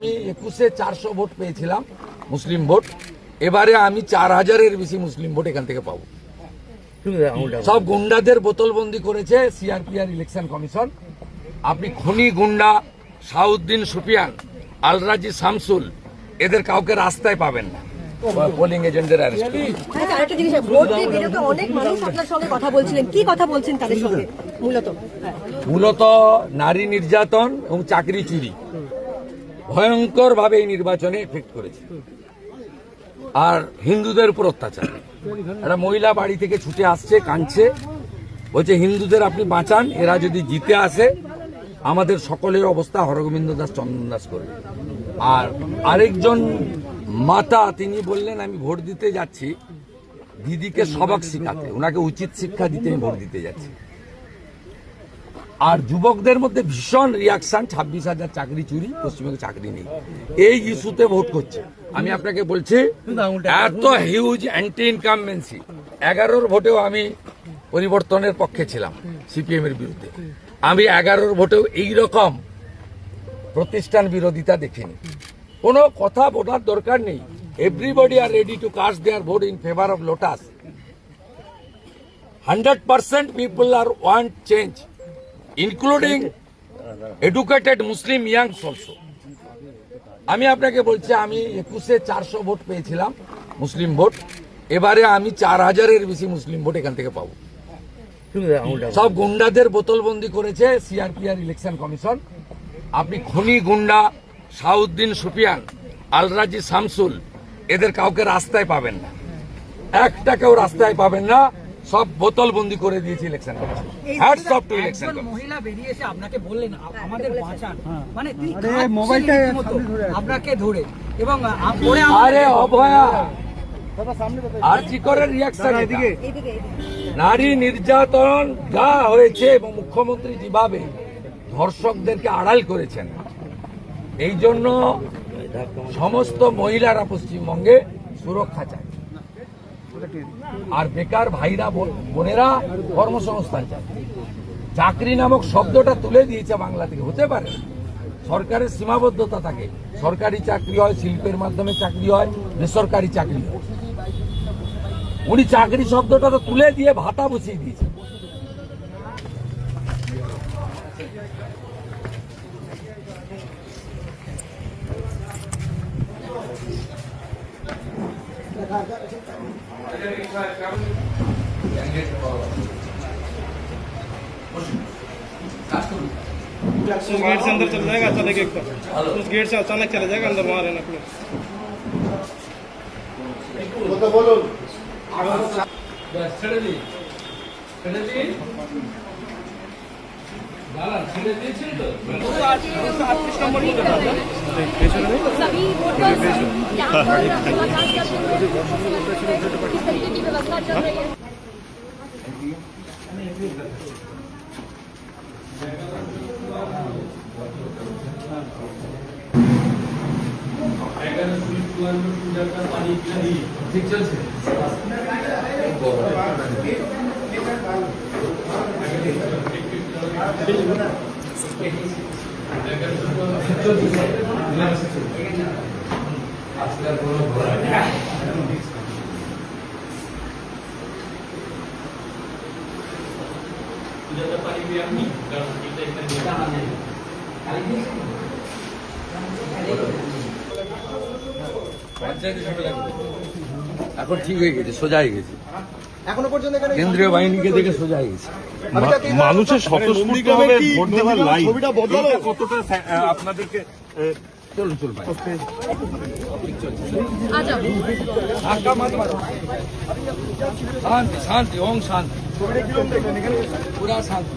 আমি 21-এ 400 ভোট পেয়েছিলাম মুসলিম ভোট। এবারে আমি 4000-এর বেশি মুসলিম ভোট এখান থেকে পাবো। সব গুন্ডাদের বোতলবন্দি করেছে সিআরপিআর ইলেকশন কমিশন। আপনি খনি গুন্ডা শাহউদ্দিন সুফিয়ান, আলরাজি শামসুল, এদের কাউকে রাস্তায় পাবেন না পোলিং এজেন্টদের অ্যারেস্ট করে। আরেকটা জিনিস, ভোট দিয়ে বেরোতে অনেক মানুষ আপনার সঙ্গে কথা বলছিলেন, কি কথা বলছেন তাদের সঙ্গে? মূলত নারী নির্যাতন এবং চাকরি চুরি ভয়ঙ্কর ভাবে এই নির্বাচনে এফেক্ট করেছে। আর হিন্দুদের উপর অত্যাচার। একটা মহিলা বাড়ি থেকে ছুটে আসছে, কাঁদছে, বলছে হিন্দুদের আপনি বাঁচান, এরা যদি জিতে আসে আমাদের সকলের অবস্থা হরগোবিন্দ দাস চন্দন দাস করবে। আর আরেকজন মাতা তিনি বললেন আমি ভোট দিতে যাচ্ছি দিদিকে সবক শিখাতে, ওনাকে উচিত শিক্ষা দিতে আমি ভোট দিতে যাচ্ছি। আর যুবকদের মধ্যে ভীষণ রিয়াকশন, 26,000 চাকরি চুরি, পশ্চিমবঙ্গে চাকরি নেই, এই ইস্যুতে ভোট করছে। আমি আপনাকে বলছি এত হিউজ অ্যান্টি ইনকামবেন্সি, 11-র ভোটেও আমি পরিবর্তনের পক্ষে ছিলাম সিপিএম এর বিরুদ্ধে। আমি 11-র ভোটেও এইরকম প্রতিষ্ঠান বিরোধিতা দেখিনি। কোনো কথা বলার দরকার নেই। Everybody are ready to cast their vote in favour of lotus. 100% people are want change, including educated Muslim youngs also. আমি আপনাকে বলছি আমি 21-এ 400 ভোট পেয়েছিলাম মুসলিম ভোট। এবারে আমি 4000-এর বেশি মুসলিম ভোট এখান থেকে পাবো। সব গুন্ডাদের বোতলবন্দি করেছে সিআরপিআর ইলেকশন কমিশন। আপনি খনি গুন্ডা শাহউদ্দিন সুফিয়ান, আলরাজি শামসুল, এদের কাউকে রাস্তায় পাবেন না, একটাকেও রাস্তায় পাবেন না, সব বোতলবন্দি করে দিয়েছে election commission. Hats off two election commission. মহিলা বেরিয়ে এসে আপনাকে বললেন আমাদের বাঁচান, মানে তিনি মোবাইলটা আপনাকে ধরে এবং আরে অভয়া আরজি করে রিয়াকশন এদিকে। নারী নির্যাতন যা হয়েছে এবং মুখ্যমন্ত্রী যেভাবে ধর্ষকদেরকে আড়াল করেছেন, এই জন্য সমস্ত মহিলারা পশ্চিমবঙ্গে সুরক্ষা চায়। আর বেকার ভাইরা বোনেরা কর্মসংস্থান চায়। চাকরি নামক শব্দটা তুলে দিয়েছে বাংলা থেকে। হতে পারে সরকারের সীমাবদ্ধতা থাকে, সরকারি চাকরি হয়, শিল্পের মাধ্যমে চাকরি হয়, বেসরকারি চাকরি হয়। উনি চাকরি শব্দটা তো তুলে দিয়ে ভাতা বসিয়ে দিয়েছে। उस गेट से अंदर चल जाएगा अचानक, एक उस गेट से अचानक चला जाएगा अंदर, वहां रहना प्लीज। बोलो सभी वोटर्स किस तरीके की व्यवस्था चल रही है? ঠিক চলছে। আজকাল কোনো ঘোরা এখন ঠিক হয়ে গেছে, সোজা হয়ে গেছে। এখনো পর্যন্ত কেন্দ্রীয় বাহিনীকে দেখে সোজা হয়ে গেছে। মানুষের স্বতঃস্ফূর্তভাবে ভোট দেওয়ার লাইন কতটা আপনাদেরকে চলুন চলুন শান্তি শান্তি ওম শান্তি পুরা শান্তি।